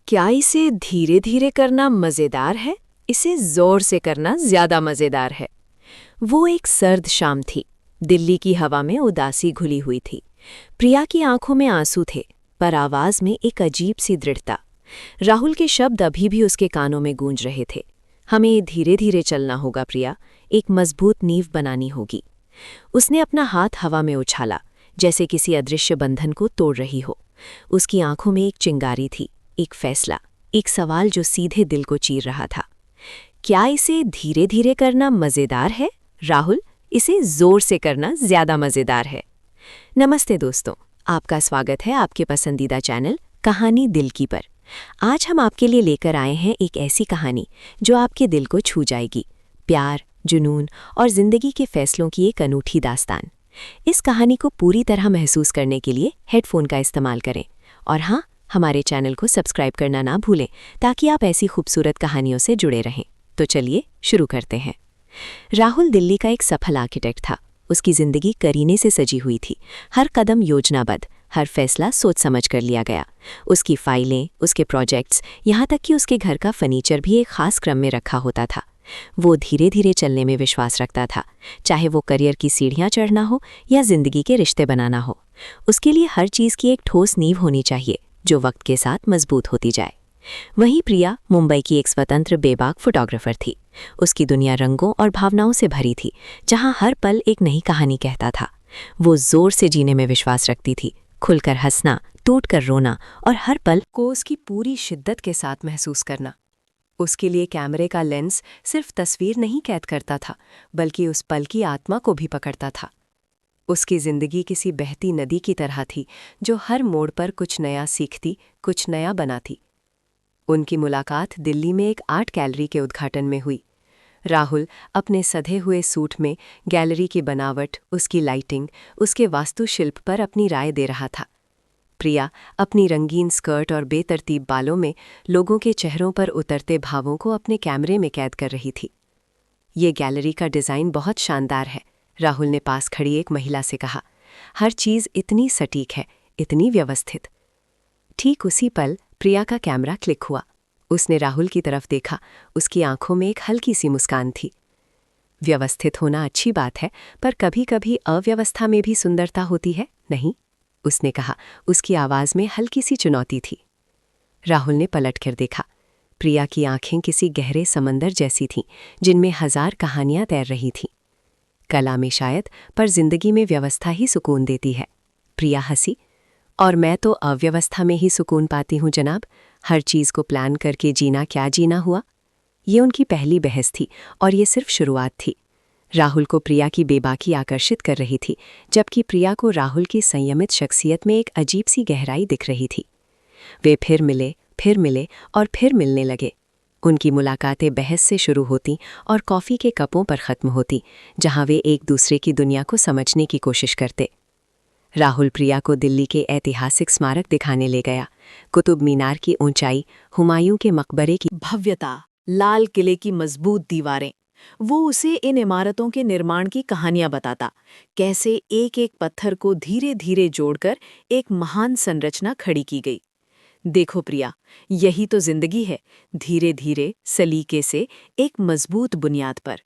क्या इसे धीरे धीरे करना मजेदार है? इसे जोर से करना ज्यादा मजेदार है। वो एक सर्द शाम थी। दिल्ली की हवा में उदासी घुली हुई थी। प्रिया की आंखों में आंसू थे, पर आवाज में एक अजीब सी दृढ़ता। राहुल के शब्द अभी भी उसके कानों में गूंज रहे थे। हमें धीरे धीरे चलना होगा प्रिया, एक मजबूत नींव बनानी होगी। उसने अपना हाथ हवा में उछाला, जैसे किसी अदृश्य बंधन को तोड़ रही हो। उसकी आंखों में एक चिंगारी थी, एक फैसला, एक सवाल जो सीधे दिल को चीर रहा था। क्या इसे धीरे धीरे करना मजेदार है, राहुल? इसे जोर से करना ज्यादा मजेदार है। नमस्ते दोस्तों, आपका स्वागत है आपके पसंदीदा चैनल कहानी दिल की पर। आज हम आपके लिए लेकर आए हैं एक ऐसी कहानी जो आपके दिल को छू जाएगी। प्यार, जुनून और जिंदगी के फैसलों की एक अनूठी दास्तान। इस कहानी को पूरी तरह महसूस करने के लिए हेडफोन का इस्तेमाल करें। और हाँ, हमारे चैनल को सब्सक्राइब करना ना भूलें ताकि आप ऐसी खूबसूरत कहानियों से जुड़े रहें। तो चलिए शुरू करते हैं। राहुल दिल्ली का एक सफल आर्किटेक्ट था। उसकी जिंदगी करीने से सजी हुई थी। हर कदम योजनाबद्ध, हर फैसला सोच समझ कर लिया गया। उसकी फाइलें, उसके प्रोजेक्ट्स, यहाँ तक कि उसके घर का फर्नीचर भी एक खास क्रम में रखा होता था। वो धीरे धीरे चलने में विश्वास रखता था, चाहे वो करियर की सीढ़ियाँ चढ़ना हो या जिंदगी के रिश्ते बनाना हो। उसके लिए हर चीज़ की एक ठोस नींव होनी चाहिए जो वक्त के साथ मजबूत होती जाए। वहीं प्रिया मुंबई की एक स्वतंत्र बेबाक फोटोग्राफर थी। उसकी दुनिया रंगों और भावनाओं से भरी थी, जहां हर पल एक नई कहानी कहता था। वो जोर से जीने में विश्वास रखती थी, खुलकर हंसना, टूटकर रोना और हर पल को उसकी पूरी शिद्दत के साथ महसूस करना। उसके लिए कैमरे का लेंस सिर्फ तस्वीर नहीं कैद करता था, बल्कि उस पल की आत्मा को भी पकड़ता था। उसकी जिंदगी किसी बहती नदी की तरह थी, जो हर मोड़ पर कुछ नया सीखती, कुछ नया बनाती। उनकी मुलाकात दिल्ली में एक आर्ट गैलरी के उद्घाटन में हुई। राहुल अपने सधे हुए सूट में गैलरी की बनावट, उसकी लाइटिंग, उसके वास्तुशिल्प पर अपनी राय दे रहा था। प्रिया अपनी रंगीन स्कर्ट और बेतरतीब बालों में लोगों के चेहरों पर उतरते भावों को अपने कैमरे में कैद कर रही थी। ये गैलरी का डिज़ाइन बहुत शानदार है, राहुल ने पास खड़ी एक महिला से कहा। हर चीज़ इतनी सटीक है, इतनी व्यवस्थित। ठीक उसी पल प्रिया का कैमरा क्लिक हुआ। उसने राहुल की तरफ देखा। उसकी आंखों में एक हल्की सी मुस्कान थी। व्यवस्थित होना अच्छी बात है, पर कभी-कभी अव्यवस्था में भी सुंदरता होती है, नहीं? उसने कहा। उसकी आवाज़ में हल्की सी चुनौती थी। राहुल ने पलटकर देखा। प्रिया की आंखें किसी गहरे समंदर जैसी थीं, जिनमें हजार कहानियां तैर रही थीं। कला में शायद, पर जिंदगी में व्यवस्था ही सुकून देती है। प्रिया हंसी। और मैं तो अव्यवस्था में ही सुकून पाती हूँ जनाब। हर चीज़ को प्लान करके जीना क्या जीना हुआ। ये उनकी पहली बहस थी और ये सिर्फ शुरुआत थी। राहुल को प्रिया की बेबाकी आकर्षित कर रही थी, जबकि प्रिया को राहुल की संयमित शख्सियत में एक अजीब सी गहराई दिख रही थी। वे फिर मिले और फिर मिलने लगे। उनकी मुलाकातें बहस से शुरू होती और कॉफ़ी के कपों पर ख़त्म होती, जहाँ वे एक दूसरे की दुनिया को समझने की कोशिश करते। राहुल प्रिया को दिल्ली के ऐतिहासिक स्मारक दिखाने ले गया। कुतुब मीनार की ऊंचाई, हुमायूं के मकबरे की भव्यता, लाल किले की मजबूत दीवारें। वो उसे इन इमारतों के निर्माण की कहानियां बताता, कैसे एक एक पत्थर को धीरे धीरे जोड़कर एक महान संरचना खड़ी की गई। देखो प्रिया, यही तो जिंदगी है, धीरे धीरे, सलीके से, एक मजबूत बुनियाद पर।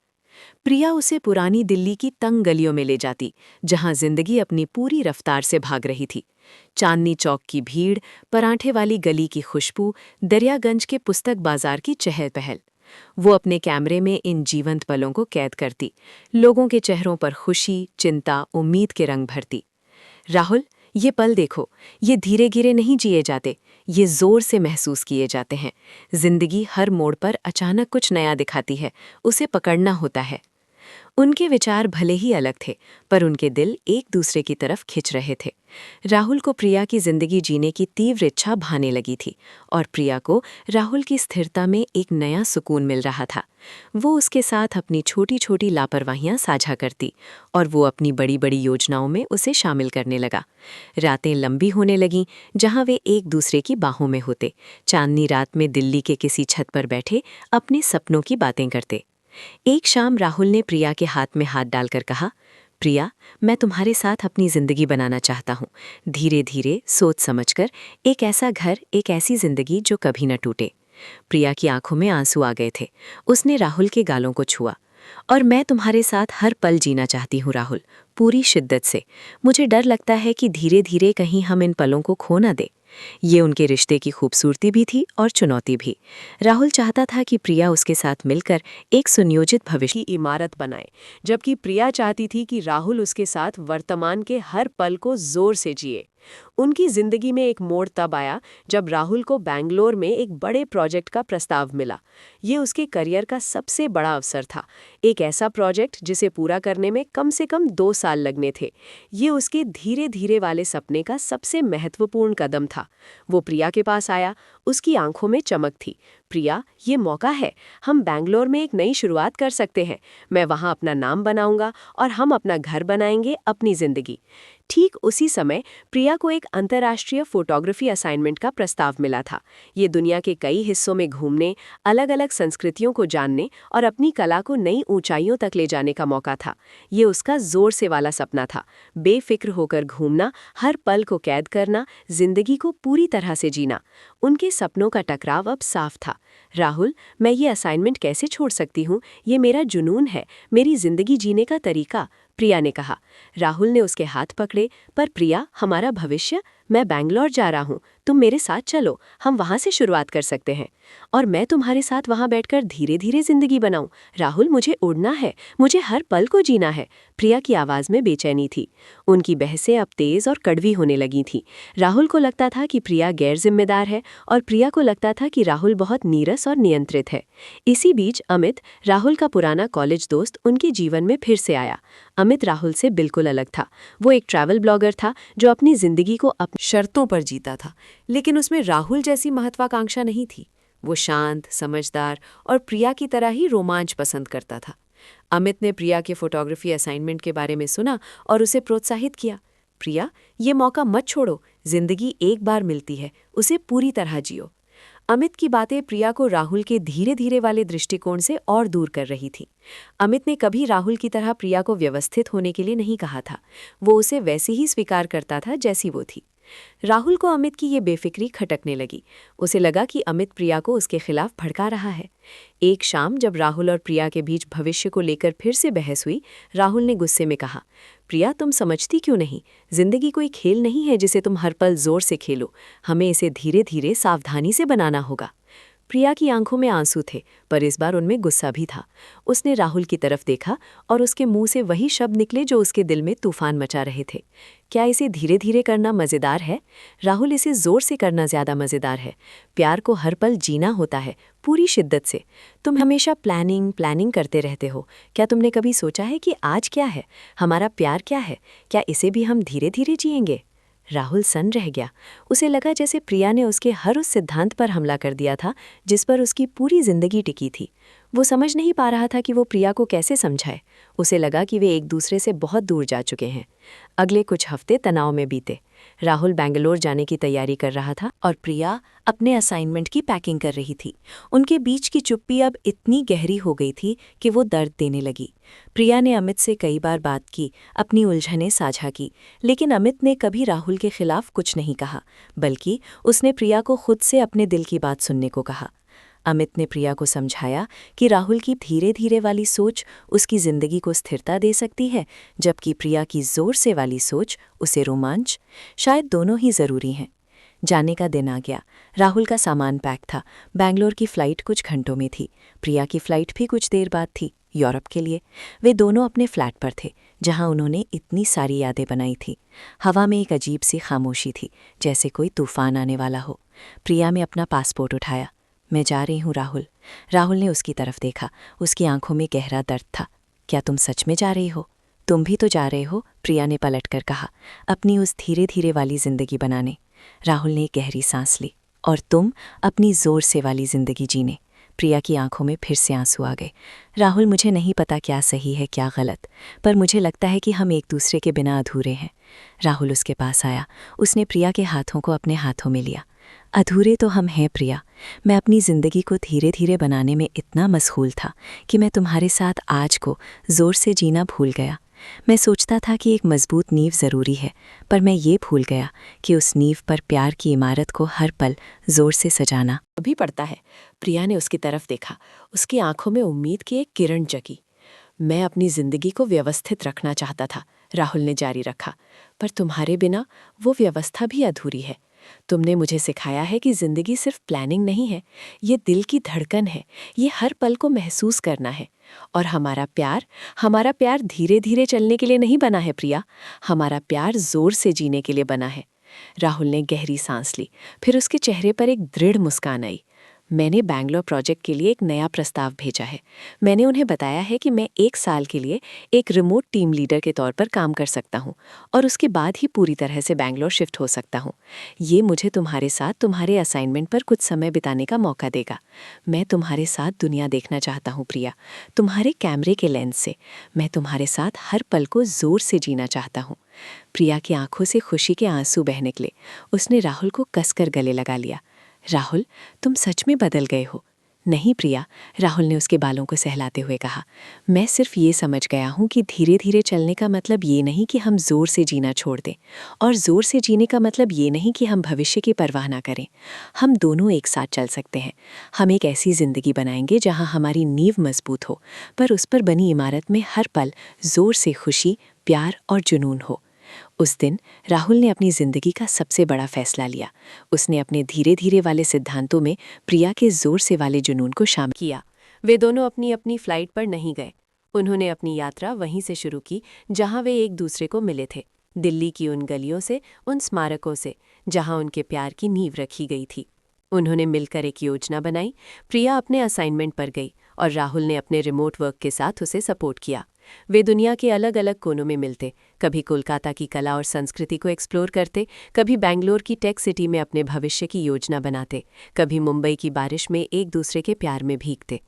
प्रिया उसे पुरानी दिल्ली की तंग गलियों में ले जाती, जहां जिंदगी अपनी पूरी रफ्तार से भाग रही थी। चांदनी चौक की भीड़, पराठे वाली गली की खुशबू, दरियागंज के पुस्तक बाजार की चहल पहल। वो अपने कैमरे में इन जीवंत पलों को कैद करती, लोगों के चेहरों पर खुशी, चिंता, उम्मीद के रंग भरती। राहुल, ये पल देखो, ये धीरे धीरे नहीं जिए जाते, ये जोर से महसूस किए जाते हैं। जिंदगी हर मोड़ पर अचानक कुछ नया दिखाती है, उसे पकड़ना होता है। उनके विचार भले ही अलग थे, पर उनके दिल एक दूसरे की तरफ खिंच रहे थे। राहुल को प्रिया की जिंदगी जीने की तीव्र इच्छा भाने लगी थी, और प्रिया को राहुल की स्थिरता में एक नया सुकून मिल रहा था। वो उसके साथ अपनी छोटी छोटी लापरवाहियां साझा करती, और वो अपनी बड़ी बड़ी योजनाओं में उसे शामिल करने लगा। रातें लंबी होने लगीं, जहां वे एक दूसरे की बाहों में होते, चांदनी रात में दिल्ली के किसी छत पर बैठे अपने सपनों की बातें करते। एक शाम राहुल ने प्रिया के हाथ में हाथ डालकर कहा, प्रिया, मैं तुम्हारे साथ अपनी जिंदगी बनाना चाहता हूँ। धीरे धीरे सोच समझकर एक ऐसा घर, एक ऐसी जिंदगी जो कभी न टूटे। प्रिया की आंखों में आंसू आ गए थे। उसने राहुल के गालों को छुआ। और मैं तुम्हारे साथ हर पल जीना चाहती हूँ राहुल, पूरी शिद्दत से। मुझे डर लगता है कि धीरे धीरे कहीं हम इन पलों को खो न दे। ये उनके रिश्ते की खूबसूरती भी थी और चुनौती भी। राहुल चाहता था कि प्रिया उसके साथ मिलकर एक सुनियोजित भविष्य की इमारत बनाए, जबकि प्रिया चाहती थी कि राहुल उसके साथ वर्तमान के हर पल को जोर से जिए। उनकी जिंदगी में एक मोड़ तब आया जब राहुल को बैंगलोर में एक बड़े प्रोजेक्ट का प्रस्ताव मिला। ये उसके करियर का सबसे बड़ा अवसर था, एक ऐसा प्रोजेक्ट जिसे पूरा करने में कम से कम 2 साल लगने थे। ये उसके धीरे धीरे वाले सपने का सबसे महत्वपूर्ण कदम था। वो प्रिया के पास आया, उसकी आंखों में चमक थी। प्रिया, ये मौका है, हम बैंगलोर में एक नई शुरुआत कर सकते हैं। मैं वहाँ अपना नाम बनाऊंगा और हम अपना घर बनाएंगे, अपनी जिंदगी। ठीक उसी समय प्रिया को एक अंतर्राष्ट्रीय फोटोग्राफी असाइनमेंट का प्रस्ताव मिला था। ये दुनिया के कई हिस्सों में घूमने, अलग अलग संस्कृतियों को जानने और अपनी कला को नई ऊंचाइयों तक ले जाने का मौका था। ये उसका जोर से वाला सपना था, बेफिक्र होकर घूमना, हर पल को कैद करना, जिंदगी को पूरी तरह से जीना। उनके सपनों का टकराव अब साफ था। राहुल, मैं ये असाइनमेंट कैसे छोड़ सकती हूँ? ये मेरा जुनून है, मेरी जिंदगी जीने का तरीका, प्रिया ने कहा। राहुल ने उसके हाथ पकड़े, पर प्रिया, हमारा भविष्य, मैं बैंगलोर जा रहा हूँ, तुम मेरे साथ चलो, हम वहाँ से शुरुआत कर सकते हैं। और मैं तुम्हारे साथ वहाँ बैठकर धीरे धीरे जिंदगी बनाऊं। राहुल, मुझे उड़ना है, मुझे हर पल को जीना है। प्रिया की आवाज़ में बेचैनी थी। उनकी बहसें अब तेज और कड़वी होने लगी थीं। राहुल को लगता था कि प्रिया गैर जिम्मेदार है और प्रिया को लगता था कि राहुल बहुत नीरस और नियंत्रित है। इसी बीच अमित, राहुल का पुराना कॉलेज दोस्त, उनके जीवन में फिर से आया। अमित राहुल से बिल्कुल अलग था। वो एक ट्रैवल ब्लॉगर था जो अपनी जिंदगी को अपनी शर्तों पर जीता था, लेकिन उसमें राहुल जैसी महत्वाकांक्षा नहीं थी। वो शांत, समझदार और प्रिया की तरह ही रोमांच पसंद करता था। अमित ने प्रिया के फोटोग्राफी असाइनमेंट के बारे में सुना और उसे प्रोत्साहित किया। प्रिया, ये मौका मत छोड़ो, जिंदगी एक बार मिलती है, उसे पूरी तरह जियो। अमित की बातें प्रिया को राहुल के धीरे धीरे वाले दृष्टिकोण से और दूर कर रही थी। अमित ने कभी राहुल की तरह प्रिया को व्यवस्थित होने के लिए नहीं कहा था। वो उसे वैसे ही स्वीकार करता था जैसी वो थी। राहुल को अमित की ये बेफिक्री खटकने लगी। उसे लगा कि अमित प्रिया को उसके खिलाफ भड़का रहा है। एक शाम जब राहुल और प्रिया के बीच भविष्य को लेकर फिर से बहस हुई, राहुल ने गुस्से में कहा, प्रिया, तुम समझती क्यों नहीं? जिंदगी कोई खेल नहीं है जिसे तुम हर पल जोर से खेलो। हमें इसे धीरे धीरे सावधानी से बनाना होगा। प्रिया की आंखों में आंसू थे, पर इस बार उनमें गुस्सा भी था। उसने राहुल की तरफ देखा और उसके मुंह से वही शब्द निकले जो उसके दिल में तूफान मचा रहे थे। क्या इसे धीरे धीरे करना मज़ेदार है? राहुल, इसे जोर से करना ज़्यादा मज़ेदार है। प्यार को हर पल जीना होता है, पूरी शिद्दत से। तुम हमेशा प्लानिंग करते रहते हो। क्या तुमने कभी सोचा है कि आज क्या है, हमारा प्यार क्या है? क्या इसे भी हम धीरे धीरे जिएंगे? राहुल सन रह गया। उसे लगा जैसे प्रिया ने उसके हर उस सिद्धांत पर हमला कर दिया था जिस पर उसकी पूरी जिंदगी टिकी थी। वो समझ नहीं पा रहा था कि वो प्रिया को कैसे समझाए। उसे लगा कि वे एक दूसरे से बहुत दूर जा चुके हैं। अगले कुछ हफ्ते तनाव में बीते। राहुल बेंगलोर जाने की तैयारी कर रहा था और प्रिया अपने असाइनमेंट की पैकिंग कर रही थी। उनके बीच की चुप्पी अब इतनी गहरी हो गई थी कि वो दर्द देने लगी। प्रिया ने अमित से कई बार बात की, अपनी उलझनें साझा की, लेकिन अमित ने कभी राहुल के खिलाफ कुछ नहीं कहा, बल्कि उसने प्रिया को खुद से अपने दिल की बात सुनने को कहा। अमित ने प्रिया को समझाया कि राहुल की धीरे धीरे वाली सोच उसकी जिंदगी को स्थिरता दे सकती है, जबकि प्रिया की जोर से वाली सोच उसे रोमांच, शायद दोनों ही ज़रूरी हैं। जाने का दिन आ गया। राहुल का सामान पैक था। बैंगलोर की फ़्लाइट कुछ घंटों में थी। प्रिया की फ़्लाइट भी कुछ देर बाद थी, यूरोप के लिए। वे दोनों अपने फ्लैट पर थे, जहां उन्होंने इतनी सारी यादें बनाई थी। हवा में एक अजीब सी खामोशी थी, जैसे कोई तूफान आने वाला हो। प्रिया ने अपना पासपोर्ट उठाया। मैं जा रही हूँ राहुल। राहुल ने उसकी तरफ देखा। उसकी आंखों में गहरा दर्द था। क्या तुम सच में जा रही हो? तुम भी तो जा रहे हो, प्रिया ने पलटकर कहा, अपनी उस धीरे धीरे वाली जिंदगी बनाने। राहुल ने गहरी सांस ली। और तुम अपनी जोर से वाली जिंदगी जीने। प्रिया की आंखों में फिर से आंसू आ गए। राहुल, मुझे नहीं पता क्या सही है क्या गलत, पर मुझे लगता है कि हम एक दूसरे के बिना अधूरे हैं। राहुल उसके पास आया। उसने प्रिया के हाथों को अपने हाथों में लिया। अधूरे तो हम हैं प्रिया। मैं अपनी ज़िंदगी को धीरे धीरे बनाने में इतना मशगूल था कि मैं तुम्हारे साथ आज को ज़ोर से जीना भूल गया। मैं सोचता था कि एक मजबूत नींव ज़रूरी है, पर मैं ये भूल गया कि उस नींव पर प्यार की इमारत को हर पल जोर से सजाना। अभी पड़ता है। प्रिया ने उसकी तरफ देखा। उसकी आंखों में उम्मीद की एक किरण जगी। मैं अपनी जिंदगी को व्यवस्थित रखना चाहता था, राहुल ने जारी रखा, पर तुम्हारे बिना वो व्यवस्था भी अधूरी है। तुमने मुझे सिखाया है कि जिंदगी सिर्फ प्लानिंग नहीं है, ये दिल की धड़कन है, ये हर पल को महसूस करना है। और हमारा प्यार धीरे धीरे चलने के लिए नहीं बना है प्रिया, हमारा प्यार जोर से जीने के लिए बना है। राहुल ने गहरी सांस ली, फिर उसके चेहरे पर एक दृढ़ मुस्कान आई। मैंने बैंगलोर प्रोजेक्ट के लिए एक नया प्रस्ताव भेजा है। मैंने उन्हें बताया है कि मैं 1 साल के लिए एक रिमोट टीम लीडर के तौर पर काम कर सकता हूँ और उसके बाद ही पूरी तरह से बैंगलोर शिफ्ट हो सकता हूँ। ये मुझे तुम्हारे साथ तुम्हारे असाइनमेंट पर कुछ समय बिताने का मौका देगा। मैं तुम्हारे साथ दुनिया देखना चाहता हूँ प्रिया, तुम्हारे कैमरे के लेंस से। मैं तुम्हारे साथ हर पल को जोर से जीना चाहता हूँ। प्रिया की आंखों से खुशी के आंसू बह निकले। उसने राहुल को कसकर गले लगा लिया। राहुल, तुम सच में बदल गए हो। नहीं प्रिया, राहुल ने उसके बालों को सहलाते हुए कहा। मैं सिर्फ ये समझ गया हूँ कि धीरे धीरे चलने का मतलब ये नहीं कि हम जोर से जीना छोड़ दें, और जोर से जीने का मतलब ये नहीं कि हम भविष्य की परवाह ना करें। हम दोनों एक साथ चल सकते हैं। हम एक ऐसी जिंदगी बनाएंगे जहाँ हमारी नींव मजबूत हो, पर उस पर बनी इमारत में हर पल जोर से खुशी, प्यार और जुनून हो। उस दिन राहुल ने अपनी जिंदगी का सबसे बड़ा फैसला लिया। उसने अपने धीरे धीरे वाले सिद्धांतों में प्रिया के जोर से वाले जुनून को शामिल किया। वे दोनों अपनी अपनी फ्लाइट पर नहीं गए। उन्होंने अपनी यात्रा वहीं से शुरू की जहां वे एक दूसरे को मिले थे, दिल्ली की उन गलियों से, उन स्मारकों से जहां उनके प्यार की नींव रखी गई थी। उन्होंने मिलकर एक योजना बनाई। प्रिया अपने असाइनमेंट पर गई और राहुल ने अपने रिमोट वर्क के साथ उसे सपोर्ट किया। वे दुनिया के अलग अलग कोनों में मिलते, कभी कोलकाता की कला और संस्कृति को एक्सप्लोर करते, कभी बेंगलोर की टेक सिटी में अपने भविष्य की योजना बनाते, कभी मुंबई की बारिश में एक दूसरे के प्यार में भीगते।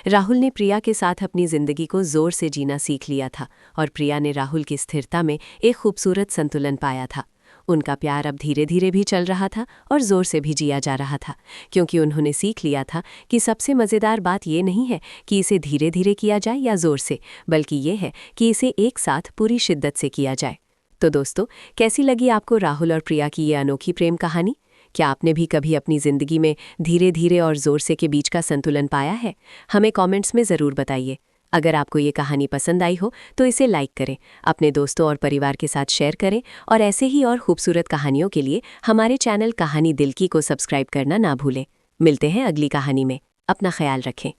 राहुल ने प्रिया के साथ अपनी जिंदगी को जोर से जीना सीख लिया था और प्रिया ने राहुल की स्थिरता में एक खूबसूरत संतुलन पाया था। उनका प्यार अब धीरे धीरे भी चल रहा था और जोर से भी जिया जा रहा था, क्योंकि उन्होंने सीख लिया था कि सबसे मज़ेदार बात ये नहीं है कि इसे धीरे धीरे किया जाए या जोर से, बल्कि ये है कि इसे एक साथ पूरी शिद्दत से किया जाए। तो दोस्तों, कैसी लगी आपको राहुल और प्रिया की ये अनोखी प्रेम कहानी? क्या आपने भी कभी अपनी ज़िंदगी में धीरे धीरे और जोर से के बीच का संतुलन पाया है? हमें कमेंट्स में ज़रूर बताइए। अगर आपको ये कहानी पसंद आई हो तो इसे लाइक करें, अपने दोस्तों और परिवार के साथ शेयर करें, और ऐसे ही और खूबसूरत कहानियों के लिए हमारे चैनल कहानी दिल की को सब्सक्राइब करना ना भूलें। मिलते हैं अगली कहानी में। अपना ख्याल रखें।